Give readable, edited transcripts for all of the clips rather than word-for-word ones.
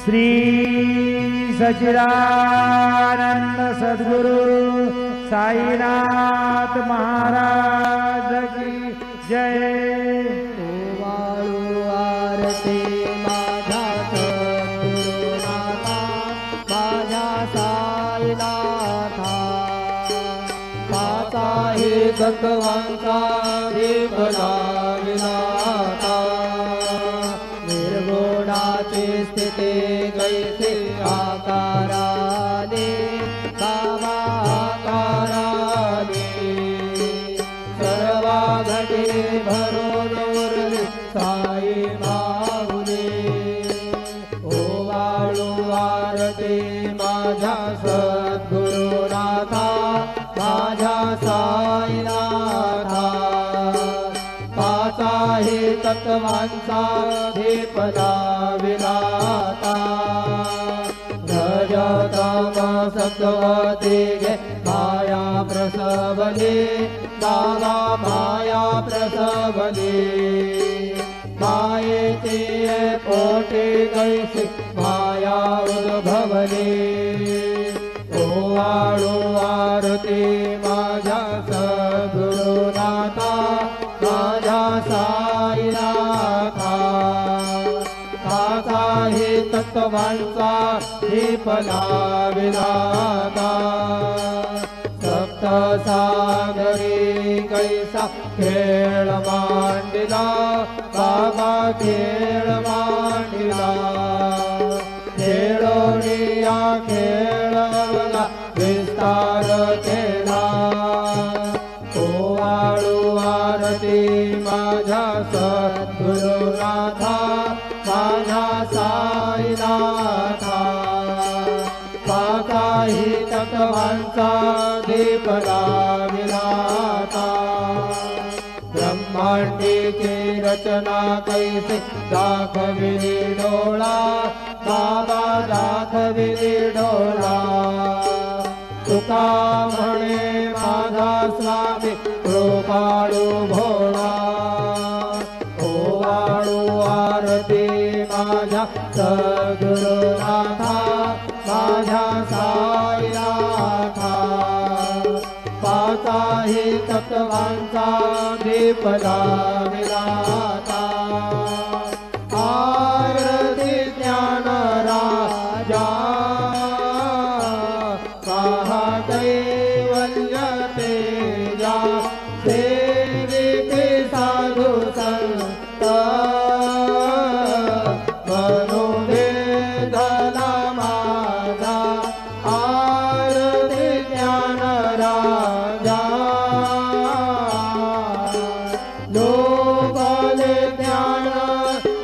श्री सच्चिदानंद सद्गुरु साईनाथ महाराज की जय। ओवाळू आरती माझ्या सद्गुरुनाथा, माझ्या साईनाथा, पाचाही तत्वांचा दीपला विनाथा, निर्गुणाची स्थिती कैसी आकाराने बाबा आकाराने, सर्वा घटी भरून उरली साई माऊली। ओवाळू आरती माझ्या सद्गुरुनाथा, माझ्या साईनाथा, पाचाही तत्वांचा दीपला विनाथा, रज तम सत्व तिघे माया प्रसवली, बाबा माया प्रसवली, मायेची पोटी कैसी माया उद्भवली। ओवाळू आरती माझ्या सद्गुरुनाथा, माझ्या साईनाथा, पाचाही तत्वांचा दीपला विनाथा, सप्त सागरी कैसा खेळ मांडिला, बाबा खेळ मांडिला, खेळोनिया खेळवला विस्तार केला। ओवाळू आरती माझ्या सद्गुरुनाथा, माझ्या साईनाथा, पाचाही तत्वांचा दीपला विनाथा, ब्रह्मांडीची रचना कैसी दाखविली डोळा, बाबा दाखविली डोळा, तुका म्हणे माझा स्वामी कृपाळू भोळा। ओवाळू आरती माझ्या सद्गुरुनाथा, माझ्या साईनाथा, पाचाही तत्वांचा दीपला विनाथा, आरती ज्ञान राजा कैवल्य तेजा, सेविते साधु संत मनोवेदना माझा, आरती ज्ञान राजा लोकाले ज्ञान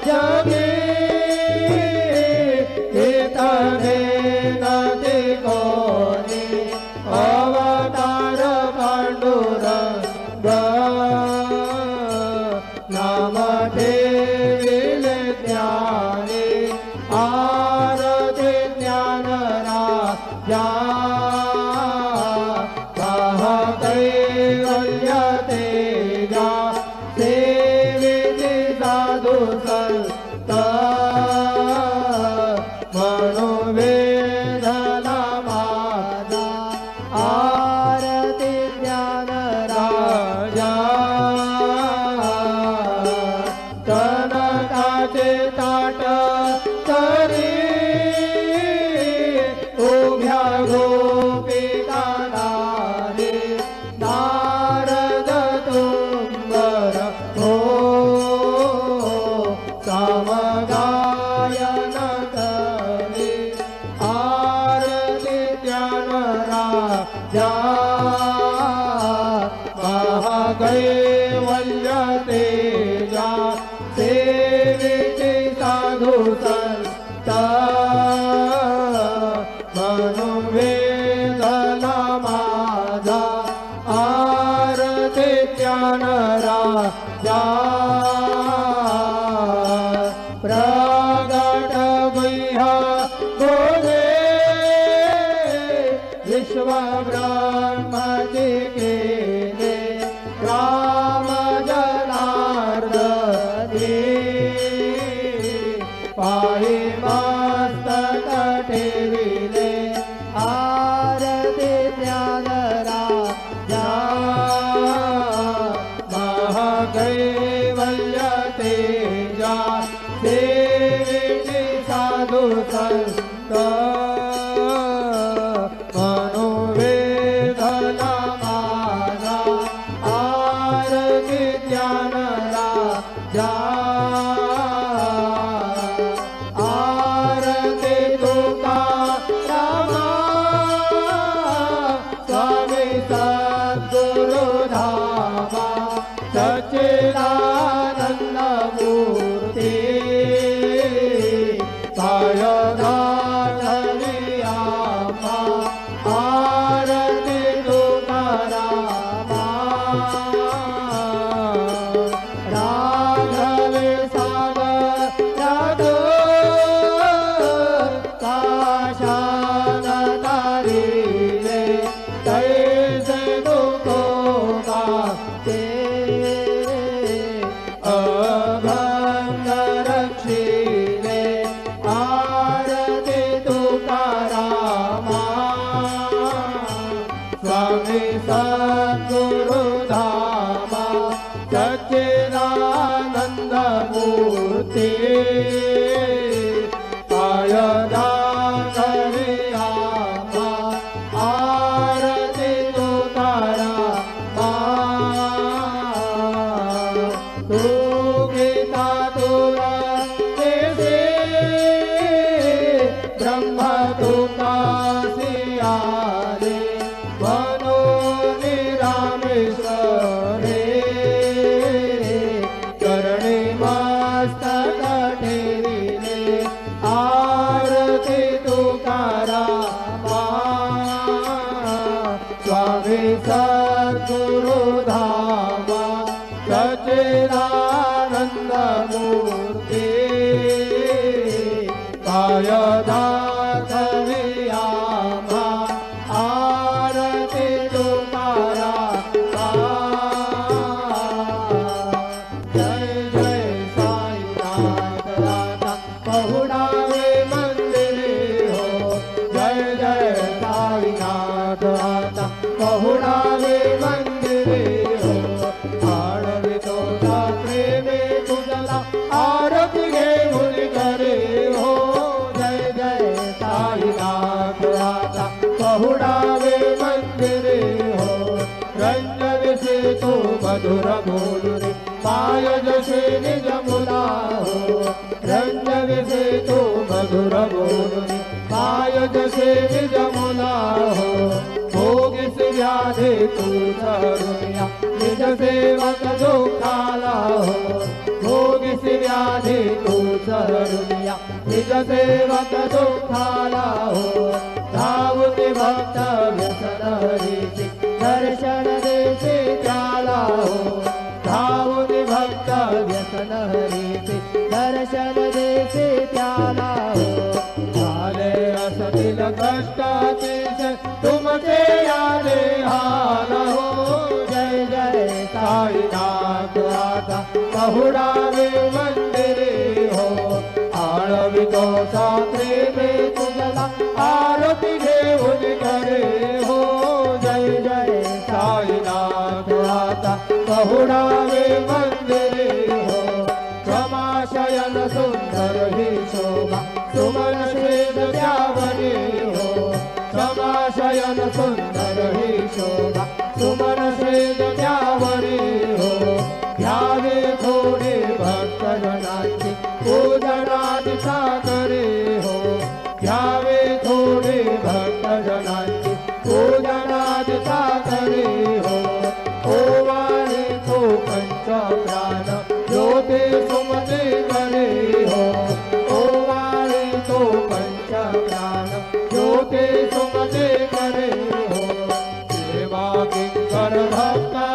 जगे इतने नदी कोणी, अवतार पांडुरंग नाम ठेविले ज्ञानी, आरती ज्ञान राजा कैवल्य तेजा, सेविते साधु संत मनोवेदना माझा, आरती ज्ञान राजा कनकाचे ताट करी उभ्या गोपिका नारी, नारद तुंबर हो सामगायन करी, आरती ज्ञान राजा महाकैवल्य तेजा, सेविते साधु संत मनोवेदना माझा, आरती ज्ञान राजा प्रगट गुह्य बोधे विश्व ब्रह्मति केले, राम जनार्दनी पाहि मस्त साधु संत मनोवेदना माझा आरती ज्ञान राजा आरती तुकारामा स्वामी सद्गुरु धामा सच्चिदानंद मूर्ती पायदाधरियामा आरती तुकारामा राघवे सागर काशान तारिले तैसे तुको गाते अभंग रक्षिले आरती तुकारामा स्वामी सद्गुरु धामा सच्चिदानंद मूर्ती पायदाधरियामा आरती तुकारामा तू गीता तुला देसे ब्रह्म तुकासियारे मनोनिरामेश्वरे करणे मस्तक ठेविले आरती तुकारामा स्वामी सद्गुरु धामा सच्चिदानंद मूर्ती पायदाधरियामा आरती तुकारामा जय जय साईनाथ दाता पहुड़ावे मंदिरे हो जय जय साईनाथ दाता पहुड़ावे मंदिरे हो आळवी तो प्रेमे तुझला आरती घेऊन करे हो जय जय साईनाथ दाता पहुड़ावे मंदिरे हो रंजन से तो मधुर बोलुरे पाय जसे निज मुला हो रंजन से तो मधुर बोलुरे पाय जसे निज मुला हो भोगी से व्याधे तू करुणिया निज सेवक जो खाला हो भोगी से व्याधे तू करुणिया निज सेवक जो खाला हो धावते भक्त व्यसन हरीचे दर्शन देते त्याला हो धावते भक्त व्यसन हरीचे दर्शन देते त्याला हो झाले असतील कष्टाचे तुमचे यादे हाल हो जय जय साईनाथ आता पहुड़ावे मंदिरे हो आळवी तो प्रेमे तुझला आरती घेऊन करे हो जय जय साईनाथ आता पहुड़ावे मंदिरे हो क्षमाशयन सुंदर ही शोभा सुमन श्वेत त्यावरे हो क्षमाशयन सुंदर ही शोभा सुमन श्वेत त्यावरे हो घ्यावे थोडे भक्तजनांची पूजनादि सागरे हो घ्यावे थोडे भक्तजनांची पूजनादि सागरे हो ओवाळे तो पंचप्राण ज्योती सुमते करे हो ओवाळे तो पंचप्राण ज्योती सुमते करे हो सेवा किंकर भक्ता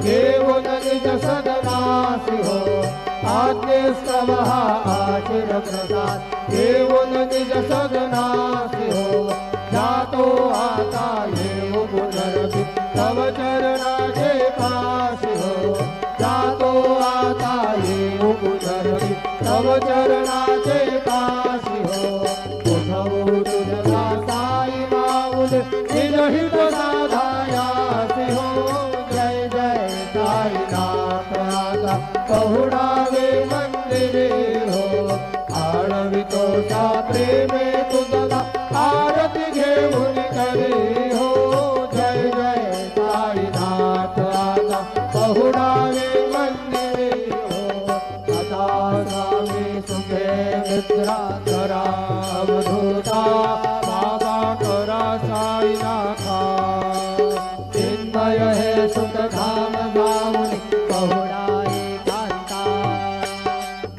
घेऊन निज सदनासी हो आज्ञेस्तव हा आशीर प्रसाद घेऊन निज सदनासी हो जातो आता येऊ पुनरपि तव चरणाचे पाशी हो जातो आता येऊ पुनरपि तव चरणाचे पाशी हो उठवू तुझा साई माऊल निज हित साधायासी हो जय जय साईनाथ आता पहुडावे मंदिरे हो आळवितो सा प्रेमे तुझा आरती घेऊन करे हो जय जय साईनाथ आता पहुडावे मंदिरे हो आता स्वामी सुखे मित्रा करा अवधूता बाबा करा साईनाथा चिन्मय हे सुख धाम गाऊन पहुडाए कांता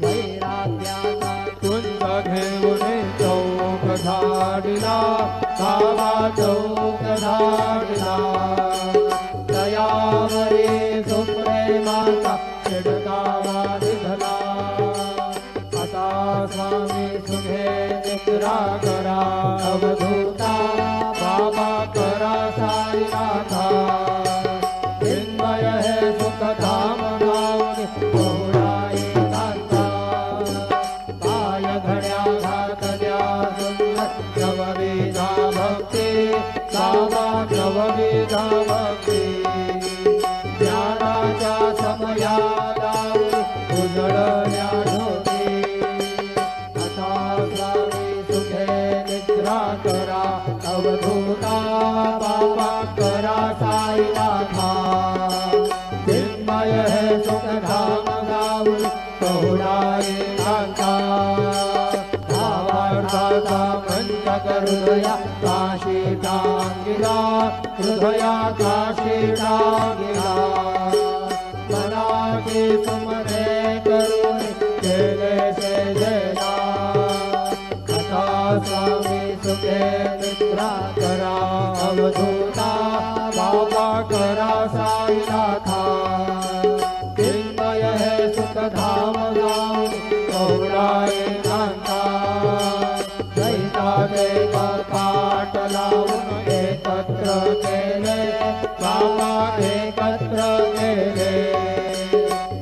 वैराग्याचा कुंज घेऊन चौक झाडिला बाबा चौक झाडिला दयावरे सुप्रेमाचा शिडकावा निघला आता स्वामी सुखे निद्रा करा अवधूता बाबा करा साईनाथा चिन्मय हे सुख धाम गाऊन पहुडाए कांता पाय घड्या घातल्या सुंदर नवविधा भक्ती बाबा नवविधा भक्ती ज्ञानाच्या समयाला उजळल्या ज्योती आता स्वामी सुखे निद्रा करा अवधूता बाबा करा साईनाथा चिन्मय हे सुख धाम गाऊन पहुडाए कांता भावार्थाचा मंच हृदया काशी टांगिला हृदया काशी टांगिला मनाची सुमने करून केले से जयला आता स्वामी सुखे निद्रा करा अवधूता बाबा करा साईनाथा चिन्मय हे सुख धाम गाऊन पहुडाए कांता दैताचे काट लावून एकत्र केले बाबा एकत्र केले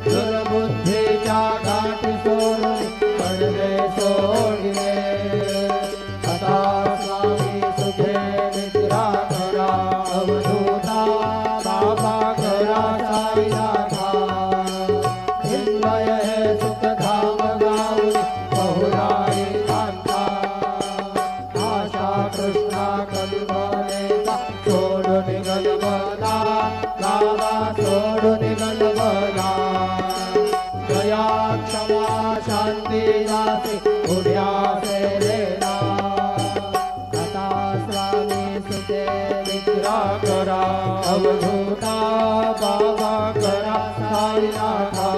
दुर्बुद्धीच्या गाठी सोडून पडले सोडले आता स्वामी सुखे निद्रा करा अवधूता बाबा करा साईनाथा चिन्मय हे सुख धाम गाऊन पहुडाए कांता आशा कृष्णा कल्पनेचा सोडून गलबला बाबा सोडून गलबला दया क्षमा शांती दासी उद्या सेलेला आता स्वामी सुखे निद्रा करा अवधूता बाबा करा साईनाथा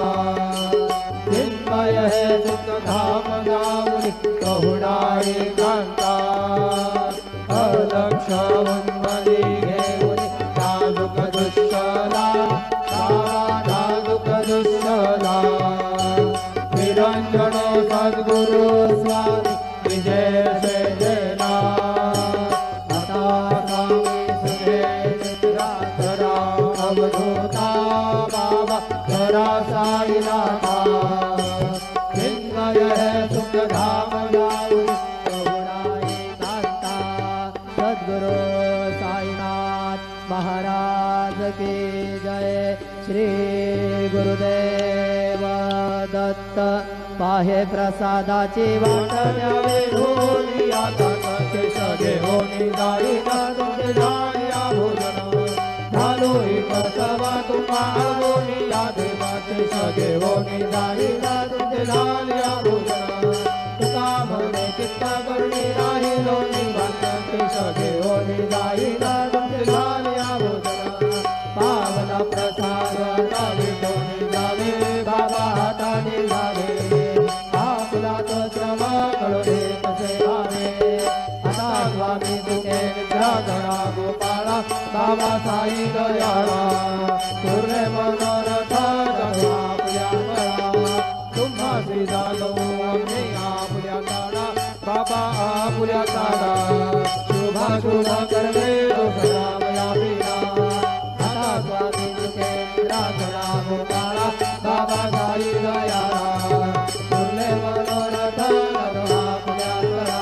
चिन्मय हे सुख धाम गाऊन पहुडाए कांता अलक्ष उन्मली घेऊन नाजुक दुष्कला बाबा नाजुक दुष्कला निरंजन सद्गुरु स्वामी विजय से जयला आता स्वामी सुखे निद्रा करा अवधूता बाबा करा साईनाथा चिन्मय हे सुख धाम गाऊन पहुडाए कांता सद्गुरु साईनाथ महाराज की जय श्री गुरुदेव दत्त पाहे प्रसादाची वाट द्यावे ढोली आता कसे सगे होनी दारी तुमचे झाल्या भोजन झालो बसवा तुम्हा आगोनी या देवाचे सगे होनी दारी तुमचे झाल्या भोजन तुका म्हणे चित्त करणे राहिलो निवांते सगे होनी दारी तुमचे झाल्या भोजन पावला प्रसाद तावी कोणी जावे बाबा हाताने जावे आपला तो श्रम कळले कसे भावे आता स्वामी तुके निद्रा करा गोपाळा बाबा साई दयाळा पूर्ण मन साधा शुभा शुभ करवे सदामया पीरा आता स्वामी सुखेंद्रा करा गोपाला बाबा साई दयाला तुले मनोरथ नरहा पुण्यात्मरा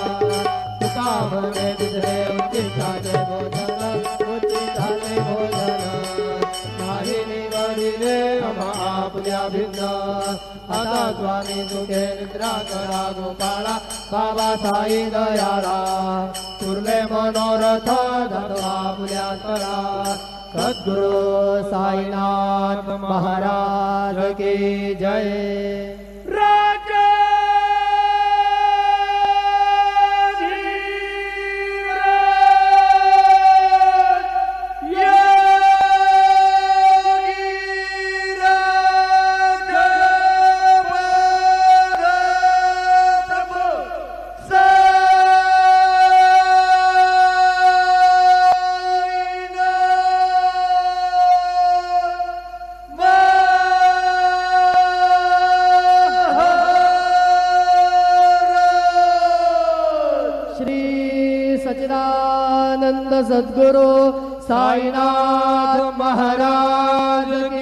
तुका मने विधे उच्चिष्टाचे भोजन उच्चिष्टाचे भोजन नाही निवडिले महापुण्याभिन्न आता स्वामी सुखे निद्रा करा गोपाळा बाबा साई दयाला तुरले मनोरथ धतवा पुण्यात्मरा सद्गुरु साईनाथ महाराज की जय सच्चिदानंद सद्गुरु साईनाथ महाराज की